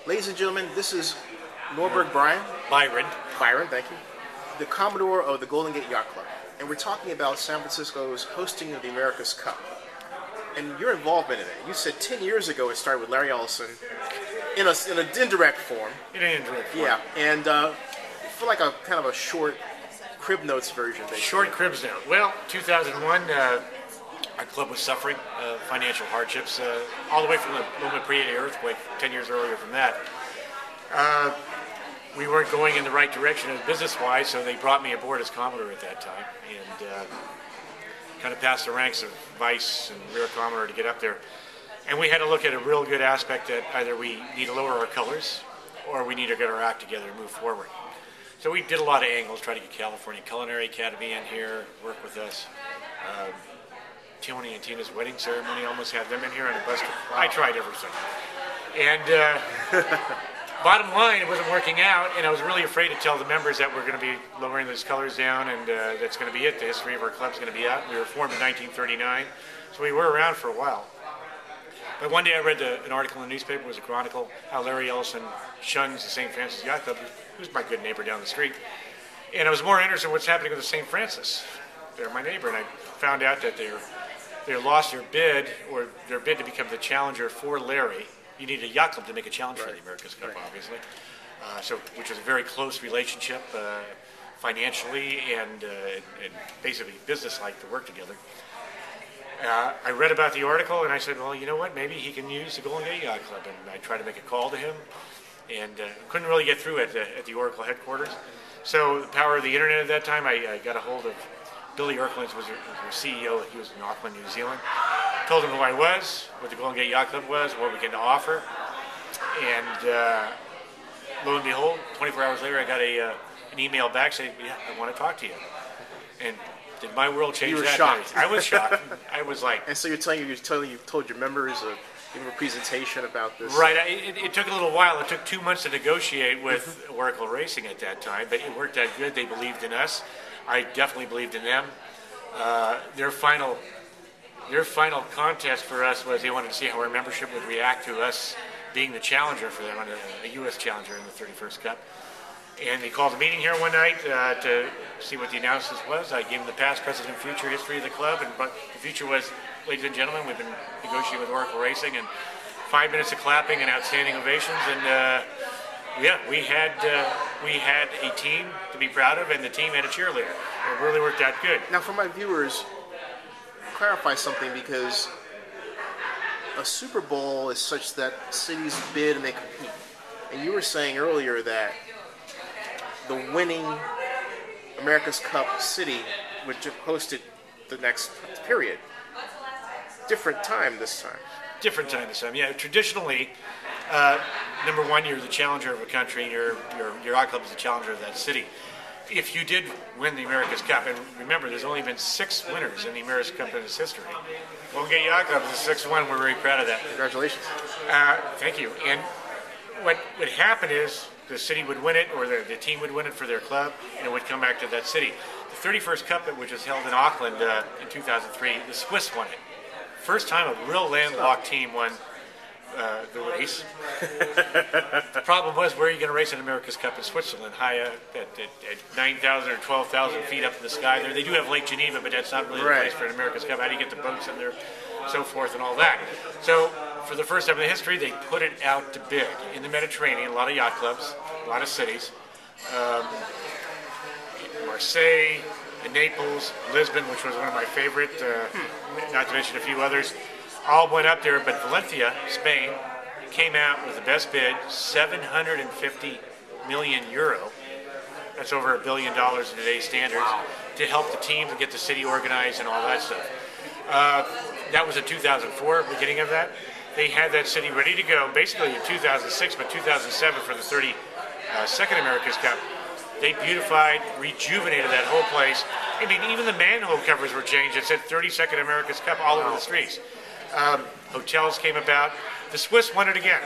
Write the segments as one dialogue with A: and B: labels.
A: Ladies and gentlemen, this is Norbert
B: Byron.
A: Byron, thank you, the Commodore of the Golden Gate Yacht Club. And we're talking about San Francisco's hosting of the America's Cup. And your involvement in it. You said 10 years ago it started with Larry Ellison in an indirect form.
B: In an indirect form.
A: Yeah, and for like a kind of a short crib notes version. Basically.
B: Short cribs note. Well, 2001, our club was suffering financial hardships all the way from the Loma Prieta earthquake 10 years earlier from that. We weren't going in the right direction business-wise, so they brought me aboard as Commodore at that time, and kind of passed the ranks of Vice and Rear Commodore to get up there. And we had to look at a real good aspect that either we need to lower our colors or we need to get our act together and move forward. So we did a lot of angles, try to get California Culinary Academy in here, work with us. Tony and Tina's wedding ceremony, almost had them in here on a bus. I tried everything. And bottom line, it wasn't working out, and I was really afraid to tell the members that we're going to be lowering those colors down, and that's going to be it. The history of our club's going to be out. We were formed in 1939, so we were around for a while. But one day I read an article in the newspaper, it was a chronicle, how Larry Ellison shuns the St. Francis Yacht Club, who's my good neighbor down the street. And I was more interested in what's happening with the St. Francis. They're my neighbor, and I found out that they lost their bid, or their bid to become the challenger for Larry. You need a yacht club to make a challenge for the America's Cup, obviously. Which was a very close relationship, financially and basically business-like to work together. I read about the article and I said, well, you know what? Maybe he can use the Golden Gate Yacht Club. And I tried to make a call to him, and couldn't really get through at the Oracle headquarters. So the power of the internet at that time, I got a hold of Billy Erklins, was our CEO. He was in Auckland, New Zealand. Told him who I was, what the Golden Gate Yacht Club was, what we can offer. And lo and behold, 24 hours later, I got an email back saying, yeah, I want to talk to you. And did my world change?
A: You were
B: that
A: shocked.
B: night? I was shocked. I was like...
A: And so you told your members give them a presentation about this.
B: Right. It took a little while. It took 2 months to negotiate with Oracle Racing at that time, but it worked out good. They believed in us. I definitely believed in them. Their final contest for us was they wanted to see how our membership would react to us being the challenger for them, a U.S. challenger in the 31st Cup. And they called a meeting here one night to see what the analysis was. I gave them the past, present, and future history of the club, and the future was, ladies and gentlemen, we've been negotiating with Oracle Racing, and 5 minutes of clapping and outstanding ovations, and yeah, we had a team to be proud of, and the team had a cheerleader. It really worked out good.
A: Now, for my viewers, clarify something, because a Super Bowl is such that cities bid and they compete. And you were saying earlier that the winning America's Cup city would host it the next period. Different time this time.
B: Different time this time, yeah. Traditionally, number one, you're the challenger of a country, and your yacht club is the challenger of that city. If you did win the America's Cup, and remember, there's only been 6 winners in the America's Cup in its history. Golden Gate Yacht Club is the 6th one. We're very proud of that.
A: Congratulations.
B: Thank you. And what would happen is the city would win it, or the team would win it for their club, and it would come back to that city. The 31st Cup, which was held in Auckland in 2003, the Swiss won it. First time a real landlocked team won the race. The problem was, where are you going to race an America's Cup in Switzerland? High at 9,000 or 12,000 feet up in the sky there. They do have Lake Geneva, but that's not really the place for an America's Cup. How do you get the boats in there, so forth and all that? So for the first time in history, they put it out to bid in the Mediterranean. A lot of yacht clubs, a lot of cities. Marseille, Naples, Lisbon, which was one of my favorite, not to mention a few others, all went up there, but Valencia, Spain, came out with the best bid, 750 million euro. That's over $1 billion in today's standards, to help the team to get the city organized and all that stuff. That was in 2004, beginning of that. They had that city ready to go, basically in 2006, but 2007 for the 32nd America's Cup. They beautified, rejuvenated that whole place. I mean, even the manhole covers were changed. It said 32nd America's Cup all over the streets. Hotels came about. The Swiss won it again.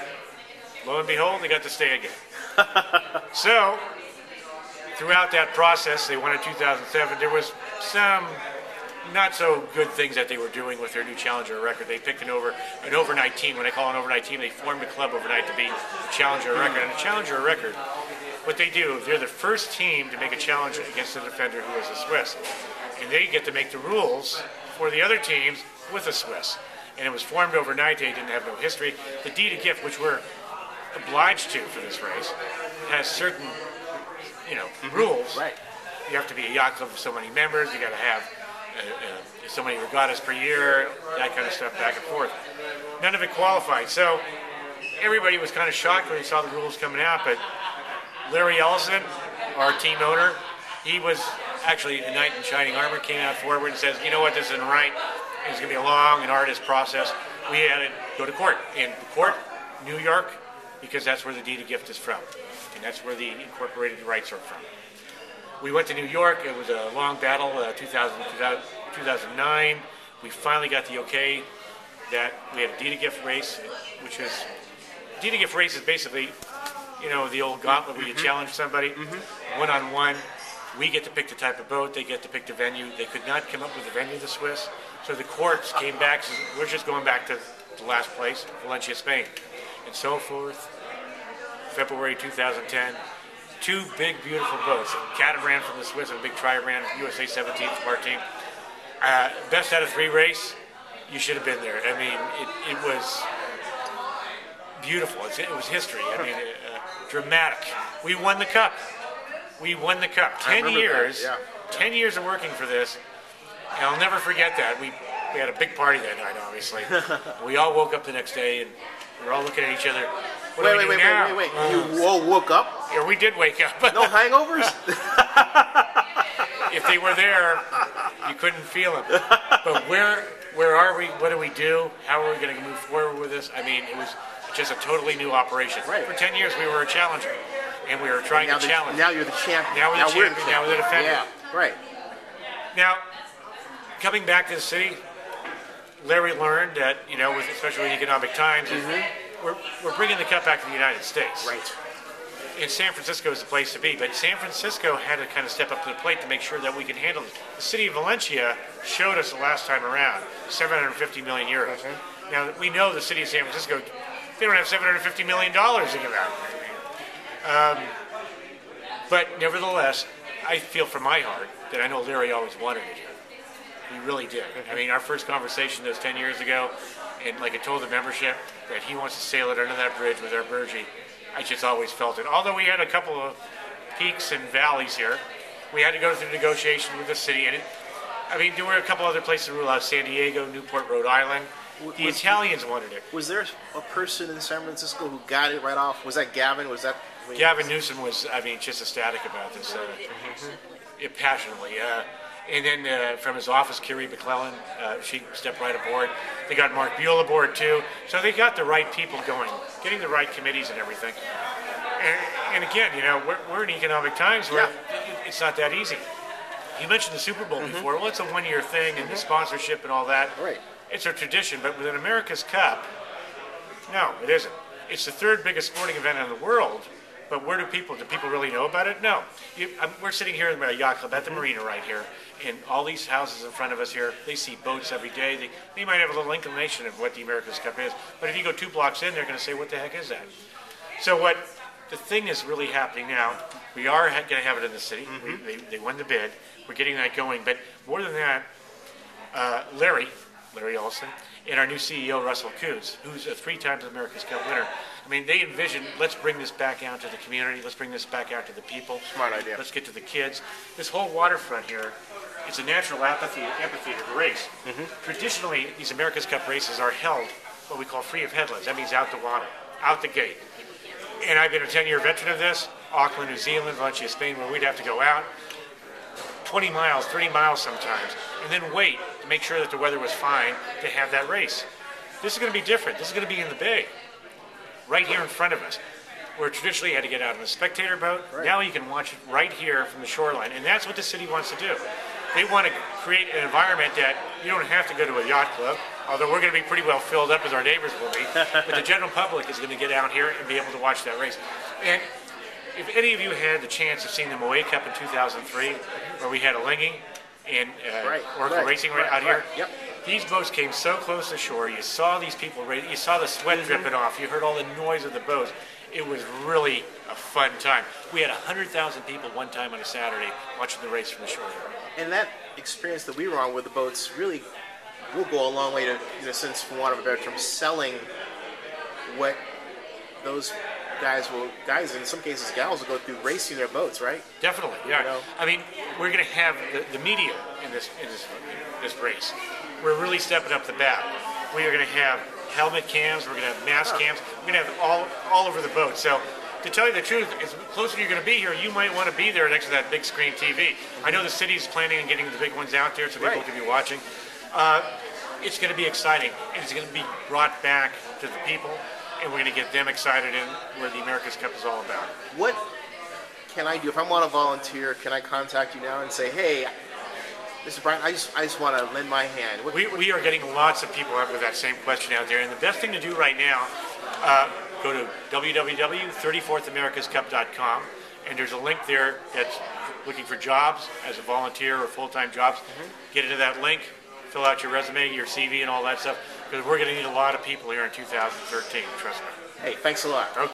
B: Lo and behold, they got to stay again. So, throughout that process, they won in 2007. There was some not so good things that they were doing with their new Challenger record. They picked an overnight team. When I call an overnight team, they formed a club overnight to be a Challenger record. And a Challenger record, what they do, they're the first team to make a challenge against a defender who is a Swiss. And they get to make the rules for the other teams with a Swiss. And it was formed overnight. They didn't have no history. The deed of gift, which we're obliged to for this race, has certain, rules.
A: Right.
B: You have to be a yacht club with so many members. You got to have so many regattas per year, that kind of stuff, back and forth. None of it qualified. So everybody was kind of shocked when they saw the rules coming out. But Larry Ellison, our team owner, he was actually a knight in shining armor, came out forward and says, you know what, this isn't right. It's going to be a long and arduous process. We had to go to court. And the court, New York, because that's where the deed of gift is from. And that's where the incorporated rights are from. We went to New York. It was a long battle, 2009. We finally got the okay that we had a deed of gift race, which is, deed of gift race is basically, the old gauntlet where you challenge somebody one-on-one. We get to pick the type of boat. They get to pick the venue. They could not come up with the venue, the Swiss. So the courts came back, said, we're just going back to the last place, Valencia, Spain. And so forth. February 2010. Two big, beautiful boats. A catamaran from the Swiss and a big trimaran, USA 17th Part Team. Best out of 3 race. You should have been there. I mean, it was beautiful. It was history. I mean, dramatic. We won the cup. We won the cup. 10 years.
A: Yeah.
B: 10 years of working for this. And I'll never forget that. We had a big party that night, obviously. We all woke up the next day and we were all looking at each other. Wait.
A: You all woke up?
B: Yeah, we did wake up.
A: No hangovers?
B: If they were there, you couldn't feel them. But where are we? What do we do? How are we going to move forward with this? I mean, it was just a totally new operation.
A: Right.
B: For 10 years, we were a challenger, and we were trying to challenge.
A: Now you're the champion.
B: Now we're the champion. Now we're the defender.
A: Yeah, right.
B: Now, coming back to the city, Larry learned that, especially with economic times, we're bringing the cup back to the United States.
A: Right.
B: And San Francisco is the place to be, but San Francisco had to kind of step up to the plate to make sure that we could handle it. The city of Valencia showed us the last time around 750 million euros. Now, we know the city of San Francisco, they don't have $750 million to give out. But nevertheless, I feel from my heart that I know Larry always wanted it here. He really did. I mean, our first conversation was 10 years ago, and like I told the membership that he wants to sail it under that bridge with our Burgee. I just always felt it. Although we had a couple of peaks and valleys here, we had to go through negotiation with the city. And there were a couple other places to rule out: San Diego, Newport, Rhode Island. The Italians wanted it.
A: Was there a person in San Francisco who got it right off? Was that Gavin? Was that
B: Gavin Newsom was? Just ecstatic about this, passionately. And then from his office, Kiri McClellan, she stepped right aboard. They got Mark Buell aboard too. So they got the right people going, getting the right committees and everything. And again, we're in economic times where it's not that easy. You mentioned the Super Bowl before. Well, it's a one-year thing and the sponsorship and all that.
A: Right.
B: It's a tradition, but with an America's Cup, no, it isn't. It's the third biggest sporting event in the world. But do people really know about it? No. We're sitting here in a yacht club at the marina right here, and all these houses in front of us here, they see boats every day. They might have a little inclination of what the America's Cup is, but if you go 2 blocks in, they're going to say, what the heck is that? So the thing is really happening now, we are going to have it in the city. They won the bid. We're getting that going. But more than that, Larry Ellison, and our new CEO, Russell Coons, who's a 3-time America's Cup winner. They envision, let's bring this back out to the community. Let's bring this back out to the people.
A: Smart idea.
B: Let's get to the kids. This whole waterfront here, it's a natural amphitheater race. Traditionally, these America's Cup races are held what we call free of headlands. That means out the water, out the gate. And I've been a 10-year veteran of this. Auckland, New Zealand, Valencia, Spain, where we'd have to go out 20 miles, 30 miles sometimes, and then wait to make sure that the weather was fine to have that race. This is going to be different. This is going to be in the bay, right here in front of us, where traditionally you had to get out on a spectator boat. Right. Now you can watch it right here from the shoreline, and that's what the city wants to do. They want to create an environment that you don't have to go to a yacht club, although we're going to be pretty well filled up as our neighbors will be, but the general public is going to get out here and be able to watch that race. And if any of you had the chance of seeing the Moe Cup in 2003, where we had a Lingy in Oracle Racing out here.
A: Yep.
B: These boats came so close to shore. You saw these people, you saw the sweat dripping off. You heard all the noise of the boats. It was really a fun time. We had 100,000 people one time on a Saturday watching the race from the shore.
A: And that experience that we were on with the boats really will go a long way to, in a sense, for want of a better term, selling what those guys, in some cases gals, will go through racing their boats, right?
B: Definitely, yeah.
A: You know?
B: I mean, we're going to have the media in this race. We're really stepping up the bat. We are going to have helmet cams. We're going to have mask cams. We're going to have all over the boat. So, to tell you the truth, as closer you're going to be here, you might want to be there next to that big screen TV. I know the city's planning on getting the big ones out there so people can be watching. It's going to be exciting, and it's going to be brought back to the people, and we're going to get them excited in where the America's Cup is all about.
A: What can I do? If I want to volunteer, can I contact you now and say, hey, Mr. Brian, I just want to lend my hand?
B: We are getting lots of people with that same question out there, and the best thing to do right now, go to www.34thamericascup.com, and there's a link there that's looking for jobs as a volunteer or full-time jobs. Get into that link, fill out your resume, your CV, and all that stuff, because we're going to need a lot of people here in 2013, trust me.
A: Hey, thanks a lot.
B: Okay.